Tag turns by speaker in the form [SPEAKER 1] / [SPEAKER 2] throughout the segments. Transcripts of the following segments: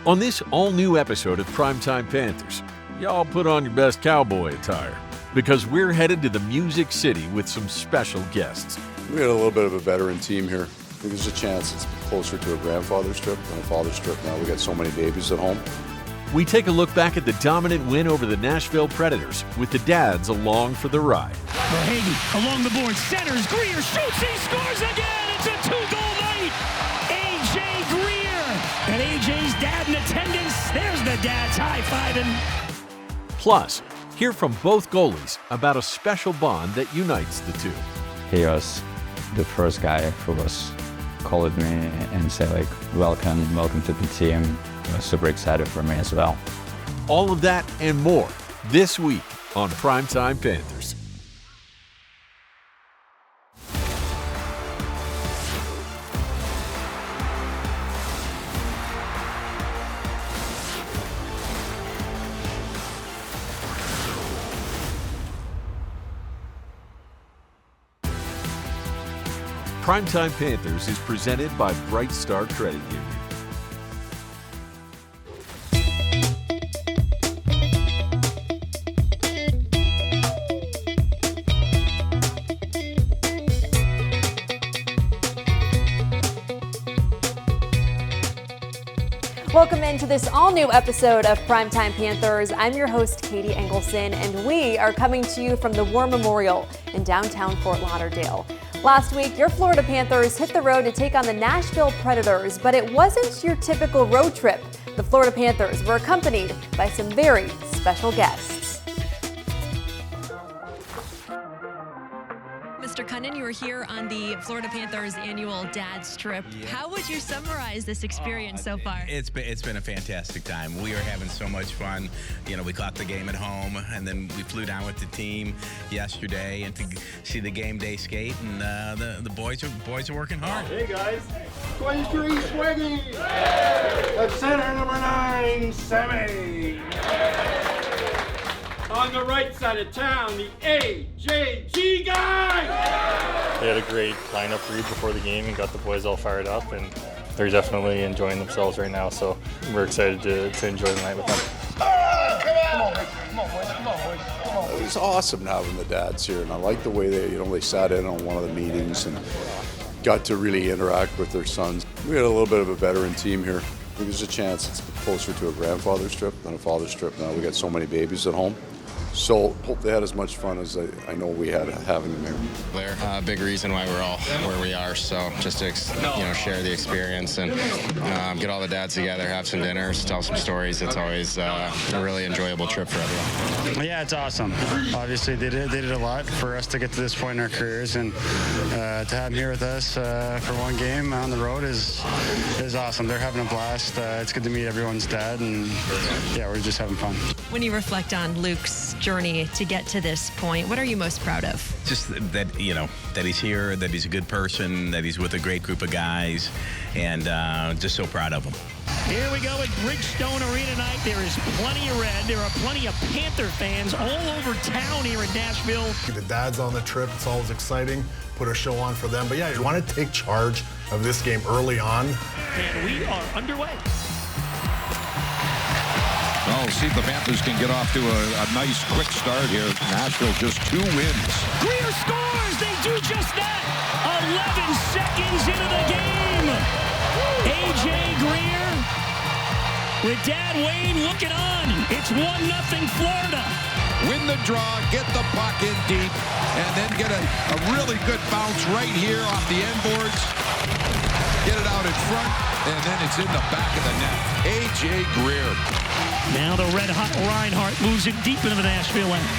[SPEAKER 1] On this all-new episode of Primetime Panthers, y'all put on your best cowboy attire because we're headed to the Music City with some special guests.
[SPEAKER 2] We had a little bit of a veteran team here. I think there's a chance it's closer to a grandfather's trip than a father's trip now. We got so many babies at home.
[SPEAKER 1] We take a look back at the dominant win over the Nashville Predators with the dads along for the ride.
[SPEAKER 3] Sergei along the board, centers, Greer shoots, he scores again! It's a two-goal night! A.J. Greer! And A.J.'s dad in attendance. There's the dads high-fiving.
[SPEAKER 1] Plus, hear from both goalies about a special bond that unites the two.
[SPEAKER 4] He was the first guy who was called me and said, welcome to the team. It was super excited for me as well.
[SPEAKER 1] All of that and more this week on Primetime Panthers. Primetime Panthers is presented by Bright Star Credit Union.
[SPEAKER 5] Welcome into this all-new episode of Primetime Panthers. I'm your host, Katie Engelson, and we are coming to you from the War Memorial in downtown Fort Lauderdale. Last week, your Florida Panthers hit the road to take on the Nashville Predators, but it wasn't your typical road trip. The Florida Panthers were accompanied by some very special guests.
[SPEAKER 6] Mr. Cunnin, you were here on the Florida Panthers annual Dad's Trip.
[SPEAKER 7] Yeah.
[SPEAKER 6] How would you summarize this experience so far?
[SPEAKER 7] It's been a fantastic time. We are having so much fun. You know, we caught the game at home, and then we flew down with the team yesterday and to see the game day skate. And the boys are working hard.
[SPEAKER 8] Hey guys, 23 Swiggy. That's center number 9, Sammy. On the right side of town, the AJG guy!
[SPEAKER 9] They had a great lineup read before the game and got the boys all fired up, and they're definitely enjoying themselves right now, so we're excited to enjoy the night with them.
[SPEAKER 8] Come on, boys.
[SPEAKER 2] It was awesome having the dads here, and I like the way they sat in on one of the meetings and got to really interact with their sons. We had a little bit of a veteran team here. I think there's a chance it's closer to a grandfather's trip than a father's trip now. We got so many babies at home. So hope they had as much fun as I know we had having them here.
[SPEAKER 10] They're a big reason why we're all where we are. So just to share the experience and get all the dads together, have some dinners, tell some stories. It's always a really enjoyable trip for everyone.
[SPEAKER 11] Yeah, it's awesome. Obviously, they did a lot for us to get to this point in our careers, and to have them here with us for one game on the road is awesome. They're having a blast. It's good to meet everyone's dad, and yeah, we're just having fun.
[SPEAKER 6] When you reflect on Luke's journey to get to this point, what are you most proud of?
[SPEAKER 7] Just that, that he's here, that he's a good person, that he's with a great group of guys, and just so proud of him.
[SPEAKER 3] Here we go at Bridgestone Arena tonight. There is plenty of red. There are plenty of Panther fans all over town here in Nashville.
[SPEAKER 12] The dad's on the trip. It's always exciting. Put a show on for them. But yeah, you want to take charge of this game early on.
[SPEAKER 3] And we are underway.
[SPEAKER 13] Oh, see if the Panthers can get off to a nice quick start here. Nashville just 2 wins.
[SPEAKER 3] Greer scores! They do just that! 11 seconds into the game! A.J. Greer with Dad Wayne looking on. It's 1-0 Florida.
[SPEAKER 13] Win the draw, get the puck in deep, and then get a really good bounce right here off the end boards. Get it out in front, and then it's in the back of the net. A.J. Greer.
[SPEAKER 3] Now the red-hot Reinhart moves it deep into the Nashville end.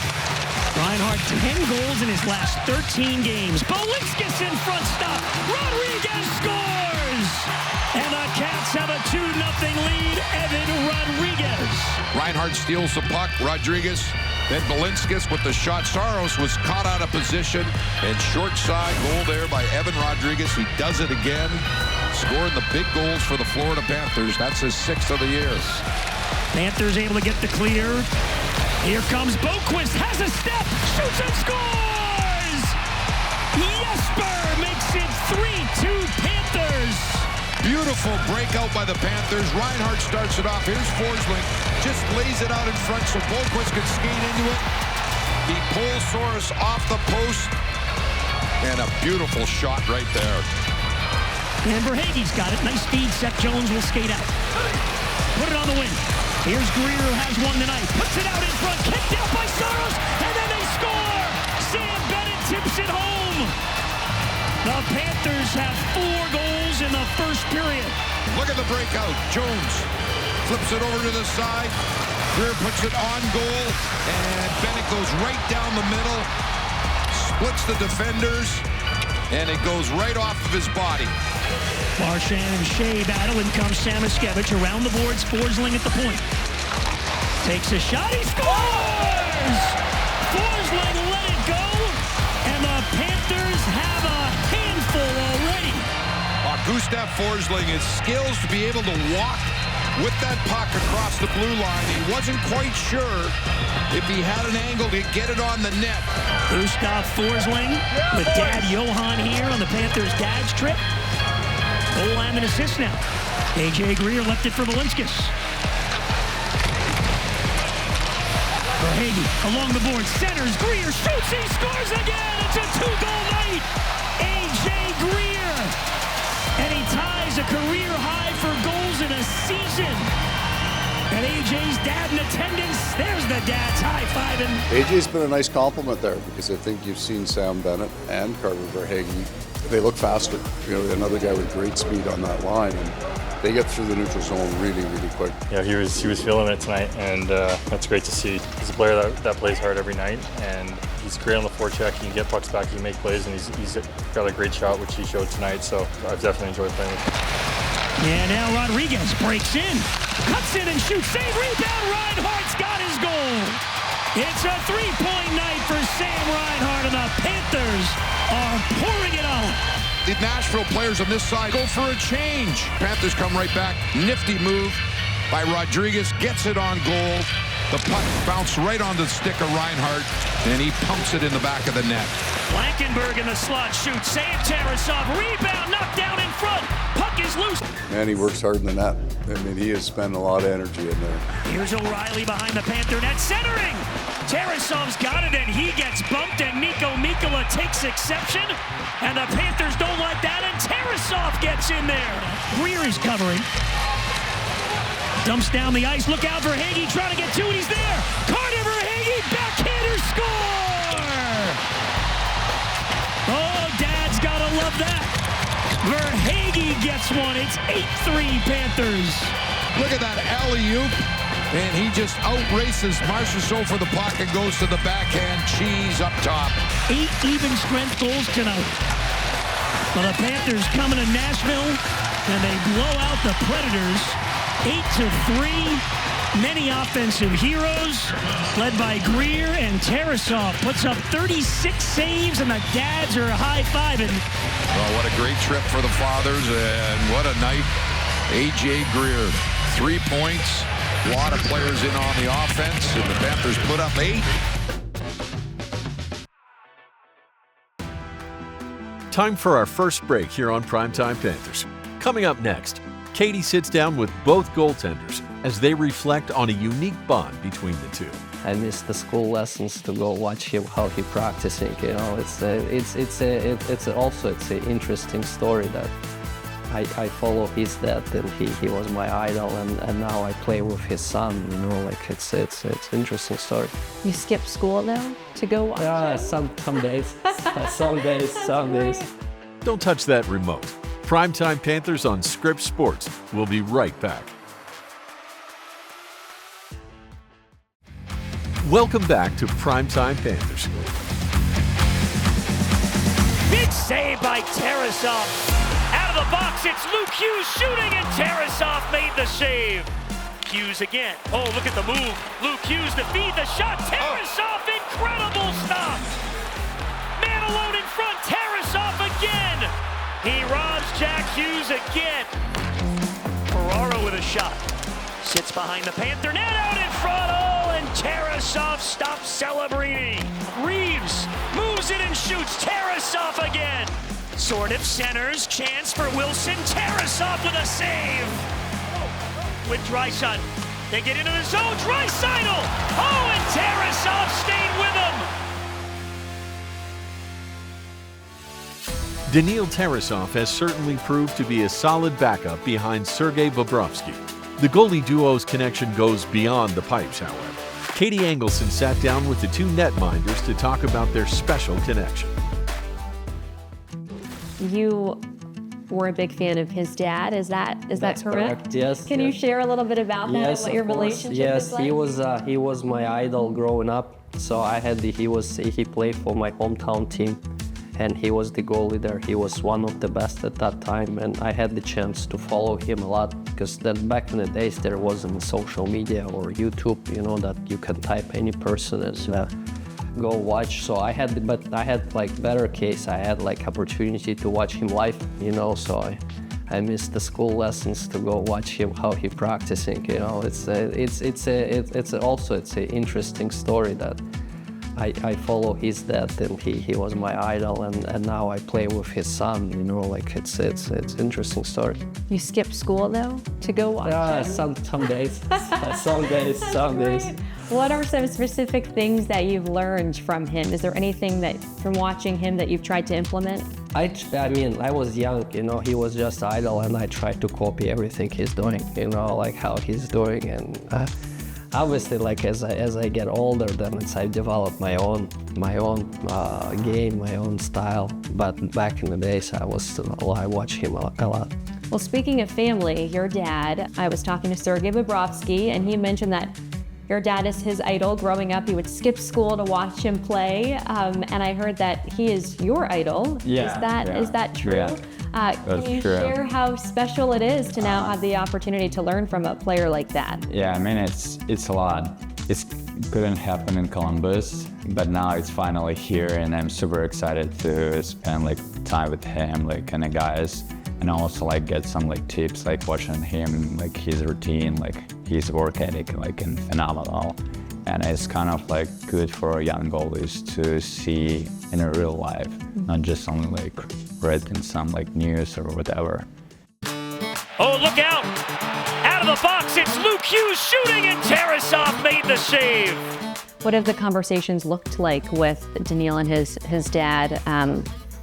[SPEAKER 3] Reinhart 10 goals in his last 13 games. Bolinskis in front stop. Rodriguez scores! And the Cats have a 2-0 lead. Evan Rodriguez.
[SPEAKER 13] Reinhart steals the puck. Rodriguez. Then Bolinskis with the shot. Saros was caught out of position. And short side goal there by Evan Rodriguez. He does it again. Scoring the big goals for the Florida Panthers. That's his 6th of the year.
[SPEAKER 3] Panthers able to get the clear. Here comes Boquist. Has a step. Shoots and scores! Jesper makes it 3-2 Panthers.
[SPEAKER 13] Beautiful Beautiful breakout by the Panthers. Reinhart starts it off. Here's Forsling. Just lays it out in front so Bohlquist can skate into it. He pulls Saros off the post. And a beautiful shot right there.
[SPEAKER 3] And Verhaeghe's got it. Nice speed. Seth Jones will skate out. Put it on the wing. Here's Greer, who has one tonight. Puts it out in front. Kicked out by Saros. And then they score. Sam Bennett tips it home. The Panthers have 4 goals in the first period.
[SPEAKER 13] Look at the breakout. Jones flips it over to the side. Greer puts it on goal. And Bennett goes right down the middle. Splits the defenders. And it goes right off of his body.
[SPEAKER 3] Marchand and Shea battle. In comes Samoskevich around the boards. Forsling at the point. Takes a shot. He scores! Forsling let it go. And the Panthers have a handful already.
[SPEAKER 13] Gustav Forsling, his skills to be able to walk with that puck across the blue line. He wasn't quite sure if he had an angle to get it on the net.
[SPEAKER 3] Gustav Forsling with Dad Johan here on the Panthers' dad's trip. Goal and an assist now. A.J. Greer left it for Balinskis. Verhaeghe along the board, centers, Greer shoots, he scores again! It's a 2-goal night! A.J. Greer! And he ties a career high for goals in a season. And A.J.'s dad in attendance. There's the dad's high-fiving.
[SPEAKER 2] A.J.'s been a nice compliment there because I think you've seen Sam Bennett and Carter Verhaeghe. They look faster. You know, another guy with great speed on that line. And they get through the neutral zone really, really quick.
[SPEAKER 9] Yeah, he was feeling it tonight, and that's great to see. He's a player that plays hard every night, and he's great on the forecheck. He can get pucks back, he can make plays, and he's got a great shot, which he showed tonight, so I've definitely enjoyed playing with him.
[SPEAKER 3] And now Rodriguez breaks in, cuts in and shoots, save, rebound, Reinhart's got his goal. It's a 3-point night for Sam Reinhart, and the Panthers are pouring it on.
[SPEAKER 13] The Nashville players on this side go for a change. Panthers come right back. Nifty move by Rodriguez. Gets it on goal. The puck bounced right on the stick of Reinhart, and he pumps it in the back of the net.
[SPEAKER 3] Blankenberg in the slot shoots. Save Tarasov. Rebound knocked down in front. Puck is loose.
[SPEAKER 2] Man, he works hard in the net. I mean, he has spent a lot of energy in there.
[SPEAKER 3] Here's O'Reilly behind the Panther net. Centering. Tarasov's got it, and he gets bumped, and Nico Mikkola takes exception. And the Panthers don't like that, and Tarasov gets in there. Greer is covering. Dumps down the ice. Look out, Verhaeghe trying to get to it. He's there. Carter Verhaeghe, backhander, score! Oh, Dad's gotta love that. Verhaeghe gets one. It's 8-3 Panthers.
[SPEAKER 13] Look at that alley-oop. And he just outraces Marchessault for the puck and goes to the backhand. Cheese up top.
[SPEAKER 3] 8 even strength goals tonight. Well, the Panthers coming to Nashville, and they blow out the Predators 8-3. Many offensive heroes, led by Greer, and Tarasov puts up 36 saves, and the dads are high-fiving.
[SPEAKER 13] Well, what a great trip for the fathers, and what a night. A.J. Greer, 3 points. A lot of players in on the offense, and the Panthers put up 8.
[SPEAKER 1] Time for our first break here on Primetime Panthers. Coming up next, Katie sits down with both goaltenders as they reflect on a unique bond between the two.
[SPEAKER 14] I miss the school lessons to go watch him how he practicing. You know, it's an interesting story that I follow his dad, and he was my idol, and now I play with his son. You know, like it's an interesting story.
[SPEAKER 15] You skip school now to go watch?
[SPEAKER 14] Yeah, some days, some days.
[SPEAKER 1] Don't touch that remote. Primetime Panthers on Scripps Sports. We'll be right back. Welcome back to Primetime Panthers.
[SPEAKER 3] Big save by Tarasov. Out of the box, it's Luke Hughes shooting, and Tarasov made the save. Hughes again. Oh, look at the move. Luke Hughes to feed the shot. Tarasov, incredible stop. Man alone in front. Tarasov again. He robs Jack Hughes again. Ferraro with a shot. Sits behind the Panther net, out in front. Oh, and Tarasov stops celebrating. Reeves moves it and shoots. Tarasov again. Sort of centers, chance for Wilson. Tarasov with a save. With Draisaitl. They get into the zone. Draisaitl! Oh, and Tarasov stayed with him.
[SPEAKER 1] Daniil Tarasov has certainly proved to be a solid backup behind Sergei Bobrovsky. The goalie duo's connection goes beyond the pipes, however. Katie Engelson sat down with the two netminders to talk about their special connection.
[SPEAKER 15] You were a big fan of his dad. Is that correct?
[SPEAKER 14] Yes.
[SPEAKER 15] Can you share a little bit about that and what your relationship is like?
[SPEAKER 14] Yes, he was my idol growing up. So he played for my hometown team, and he was the goalie there. He was one of the best at that time, and I had the chance to follow him a lot because then back in the days there wasn't social media or YouTube, that you can type any person and go watch. So I had like better case. I had like opportunity to watch him live, so I missed the school lessons to go watch him how he practicing. It's an interesting story that I follow his dad, and he was my idol, and now I play with his son. It's an interesting story.
[SPEAKER 15] You skip school though to go watch him?
[SPEAKER 14] Some days, some days.
[SPEAKER 15] What are some specific things that you've learned from him? Is there anything that from watching him that you've tried to implement?
[SPEAKER 14] I was young, he was just idol, and I tried to copy everything he's doing, like how he's doing, and obviously, like as I get older, then I develop my own game, my own style. But back in the days, I watched him a lot.
[SPEAKER 15] Well, speaking of family, your dad, I was talking to Sergei Bobrovsky, and he mentioned that your dad is his idol. Growing up, he would skip school to watch him play, and I heard that he is your idol.
[SPEAKER 4] Yeah.
[SPEAKER 15] Is that true?
[SPEAKER 4] Yeah.
[SPEAKER 15] Can you share how special it is to now have the opportunity to learn from a player like that?
[SPEAKER 4] Yeah, it's a lot. It couldn't happen in Columbus, but now it's finally here, and I'm super excited to spend time with him, and the guys, and also get some tips, watching him, his routine, his work ethic, and phenomenal. And it's kind of good for young goalies to see in a real life, not just only read in some news or whatever.
[SPEAKER 3] Oh, look out! Out of the box, it's Luke Hughes shooting, and Tarasov made the save.
[SPEAKER 15] What have the conversations looked like with Daniil and his dad,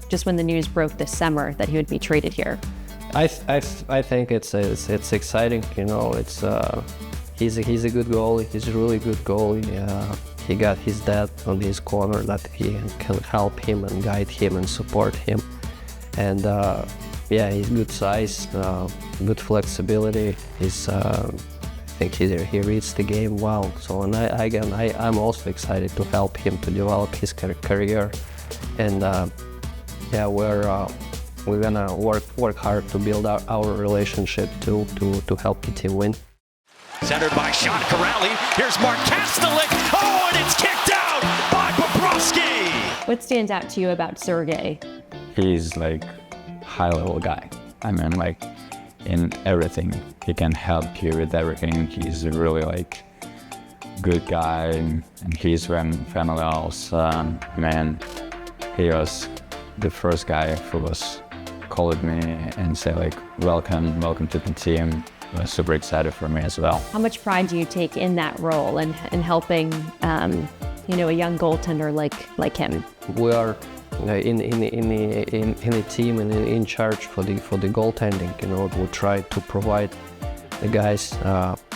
[SPEAKER 15] just when the news broke this summer that he would be traded here?
[SPEAKER 14] I think it's exciting. He's a good goalie. He's a really good goalie. He got his dad on his corner that he can help him and guide him and support him. And he's good size, good flexibility. I think he reads the game well. So, and I'm also excited to help him to develop his career. And we're gonna work hard to build our relationship to help the team win.
[SPEAKER 3] Centered by Sean Corrali. Here's Mark Kastelik. Oh, and it's kicked out by Bobrovsky.
[SPEAKER 15] What stands out to you about Sergei?
[SPEAKER 4] He's high-level guy. In everything, he can help you with everything. He's a really good guy, and he's phenomenal son. Man, he was the first guy who was called me and say welcome to the team. I was super excited for me as well.
[SPEAKER 15] How much pride do you take in that role and in helping a young goaltender like him?
[SPEAKER 14] We are in the team and in charge for the goaltending. We try to provide the guys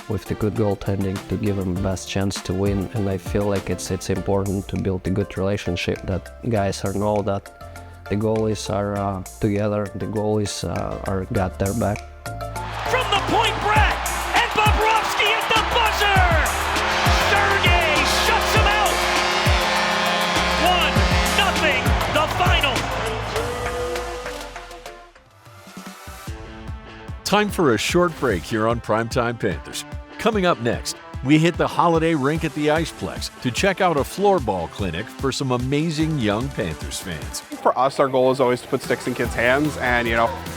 [SPEAKER 14] with the good goaltending to give them the best chance to win. And I feel it's important to build a good relationship, that guys know that the goalies are together. The goalies got their back.
[SPEAKER 3] From the point, Brett, and Bobrovsky at the buzzer. Sergei shuts him out. 1-0, the final.
[SPEAKER 1] Time for a short break here on Primetime Panthers. Coming up next, we hit the holiday rink at the Iceplex to check out a floorball clinic for some amazing young Panthers fans.
[SPEAKER 16] For us, our goal is always to put sticks in kids' hands, and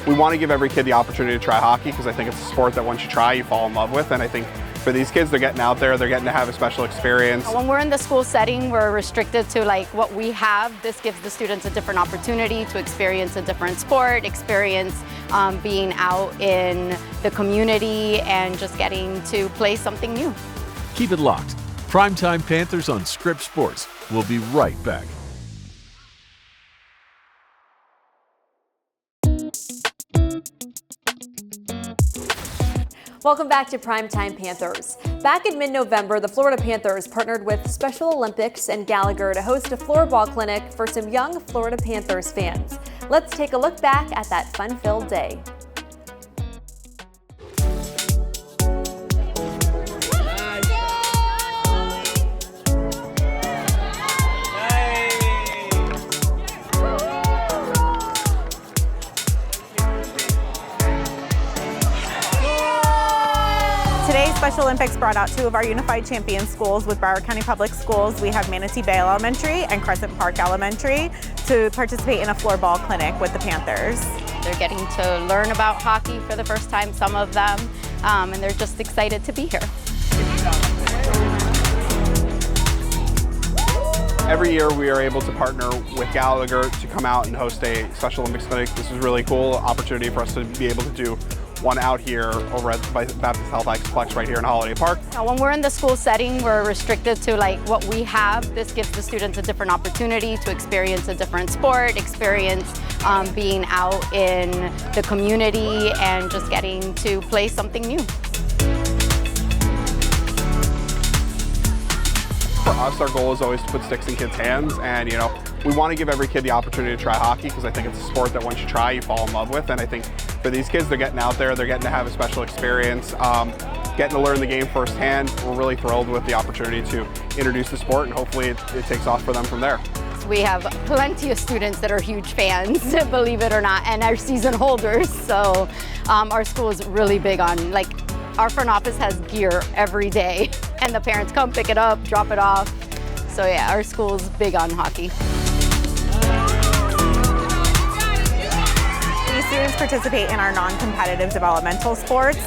[SPEAKER 16] we want to give every kid the opportunity to try hockey, because I think it's a sport that once you try, you fall in love with, and I think for these kids, they're getting out there, they're getting to have a special experience.
[SPEAKER 17] When we're in the school setting, we're restricted to like what we have. This gives the students a different opportunity to experience a different sport, experience being out in the community and just getting to play something new.
[SPEAKER 1] Keep it locked. Primetime Panthers on Scripps Sports. We'll be right back.
[SPEAKER 5] Welcome back to Primetime Panthers. Back in mid-November, the Florida Panthers partnered with Special Olympics and Gallagher to host a floorball clinic for some young Florida Panthers fans. Let's take a look back at that fun-filled day.
[SPEAKER 18] Today, Special Olympics brought out 2 of our Unified Champion schools with Broward County Public Schools. We have Manatee Bay Elementary and Crescent Park Elementary to participate in a floorball clinic with the Panthers.
[SPEAKER 17] They're getting to learn about hockey for the first time, some of them, and they're just excited to be here.
[SPEAKER 16] Every year we are able to partner with Gallagher to come out and host a Special Olympics clinic. This is really cool opportunity for us to be able to do one out here over at Baptist Health Complex right here in Holiday Park.
[SPEAKER 17] When we're in the school setting, we're restricted to like what we have. This gives the students a different opportunity to experience a different sport, experience being out in the community and just getting to play something new.
[SPEAKER 16] For us, our goal is always to put sticks in kids' hands, and we want to give every kid the opportunity to try hockey because I think it's a sport that once you try, you fall in love with. And I think for these kids, they're getting out there, they're getting to have a special experience, getting to learn the game firsthand. We're really thrilled with the opportunity to introduce the sport, and hopefully it takes off for them from there.
[SPEAKER 17] We have plenty of students that are huge fans, believe it or not, and are season holders. So our school is really big on, like, our front office has gear every day, and the parents come pick it up, drop it off. So yeah, our school is big on hockey.
[SPEAKER 18] These students participate in our non-competitive developmental sports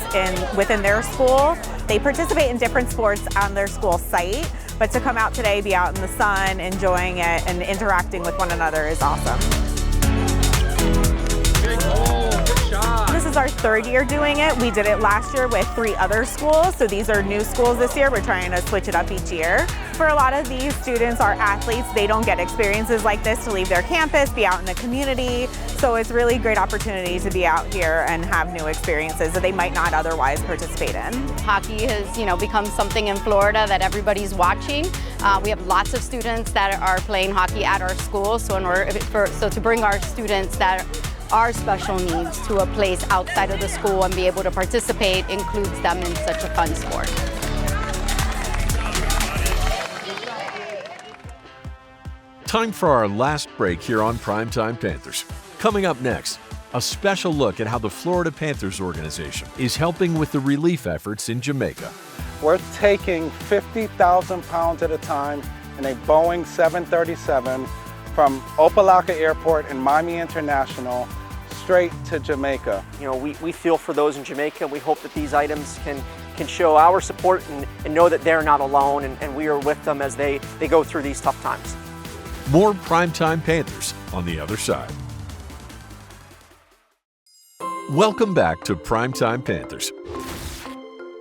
[SPEAKER 18] within their school. They participate in different sports on their school site, but to come out today, be out in the sun, enjoying it, and interacting with one another is awesome. This is our 3rd year doing it. We did it last year with 3 other schools, so these are new schools this year. We're trying to switch it up each year. For a lot of these students are athletes. They don't get experiences like this to leave their campus, be out in the community. So it's really a great opportunity to be out here and have new experiences that they might not otherwise participate in.
[SPEAKER 17] Hockey has, become something in Florida that everybody's watching. We have lots of students that are playing hockey at our school. So to bring our students that are special needs to a place outside of the school and be able to participate includes them in such a fun sport.
[SPEAKER 1] Time for our last break here on Primetime Panthers. Coming up next, a special look at how the Florida Panthers organization is helping with the relief efforts in Jamaica.
[SPEAKER 19] We're taking 50,000 pounds at a time in a Boeing 737 from Opelika Airport in Miami International straight to Jamaica.
[SPEAKER 20] We feel for those in Jamaica. We hope that these items can show our support and know that they're not alone, and we are with them as they go through these tough times.
[SPEAKER 1] More Primetime Panthers on the other side. Welcome back to Primetime Panthers.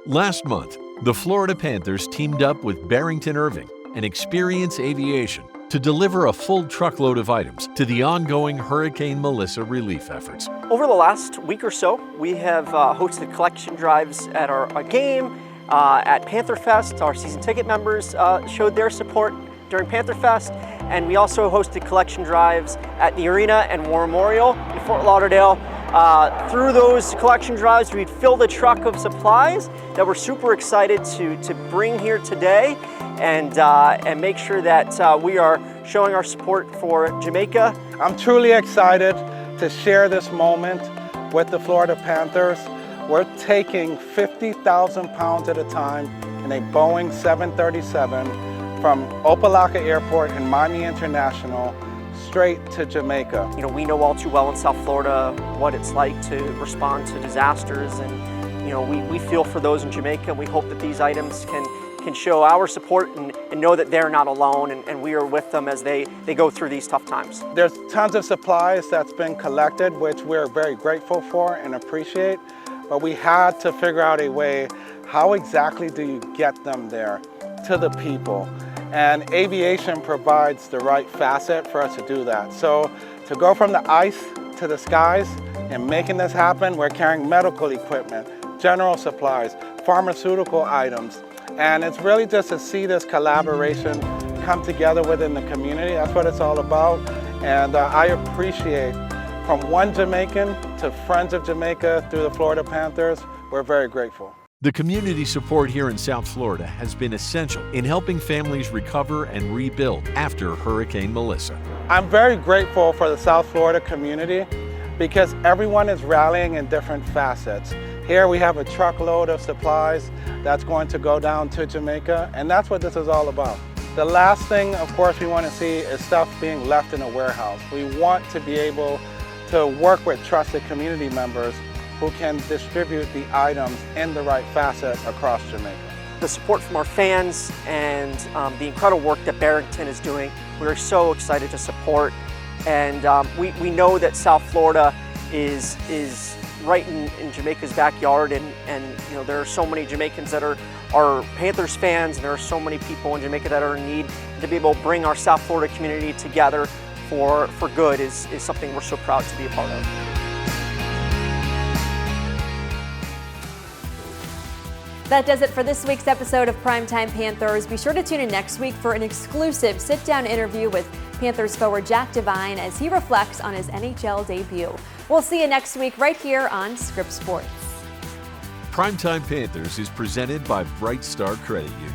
[SPEAKER 1] Last month, the Florida Panthers teamed up with Barrington Irving and Experience Aviation to deliver a full truckload of items to the ongoing Hurricane Melissa relief efforts.
[SPEAKER 20] Over the last week or so, we have hosted collection drives at our game, at Panther Fest. Our season ticket members showed their support during Panther Fest, and we also hosted collection drives at the arena and War Memorial in Fort Lauderdale. Through those collection drives, we'd filled a truck of supplies that we're super excited to bring here today and make sure that we are showing our support for Jamaica.
[SPEAKER 19] I'm truly excited to share this moment with the Florida Panthers. We're taking 50,000 pounds at a time in a Boeing 737 from Opelika Airport in Miami International straight to Jamaica.
[SPEAKER 20] We know all too well in South Florida what it's like to respond to disasters, and we feel for those in Jamaica, and we hope that these items can show our support and know that they're not alone, and we are with them as they go through these tough times.
[SPEAKER 19] There's tons of supplies that's been collected, which we're very grateful for and appreciate, but we had to figure out a way, how exactly do you get them there to the people? And aviation provides the right facet for us to do that. So to go from the ice to the skies and making this happen, we're carrying medical equipment, general supplies, pharmaceutical items, and it's really just to see this collaboration come together within the community. That's what it's all about. And I appreciate, from one Jamaican to friends of Jamaica through the Florida Panthers, we're very grateful.
[SPEAKER 1] The community support here in South Florida has been essential in helping families recover and rebuild after Hurricane Melissa.
[SPEAKER 19] I'm very grateful for the South Florida community because everyone is rallying in different facets. Here we have a truckload of supplies that's going to go down to Jamaica, and that's what this is all about. The last thing, of course, we want to see is stuff being left in a warehouse. We want to be able to work with trusted community members who can distribute the items in the right facet across Jamaica.
[SPEAKER 20] The support from our fans and the incredible work that Barrington is doing, we're so excited to support. And we know that South Florida is right in Jamaica's backyard, and there are so many Jamaicans that are Panthers fans, and there are so many people in Jamaica that are in need. To be able to bring our South Florida community together for good is something we're so proud to be a part of.
[SPEAKER 5] That does it for this week's episode of Primetime Panthers. Be sure to tune in next week for an exclusive sit-down interview with Panthers forward Jack Devine as he reflects on his NHL debut. We'll see you next week right here on Script Sports.
[SPEAKER 1] Primetime Panthers is presented by Bright Star Credit Union.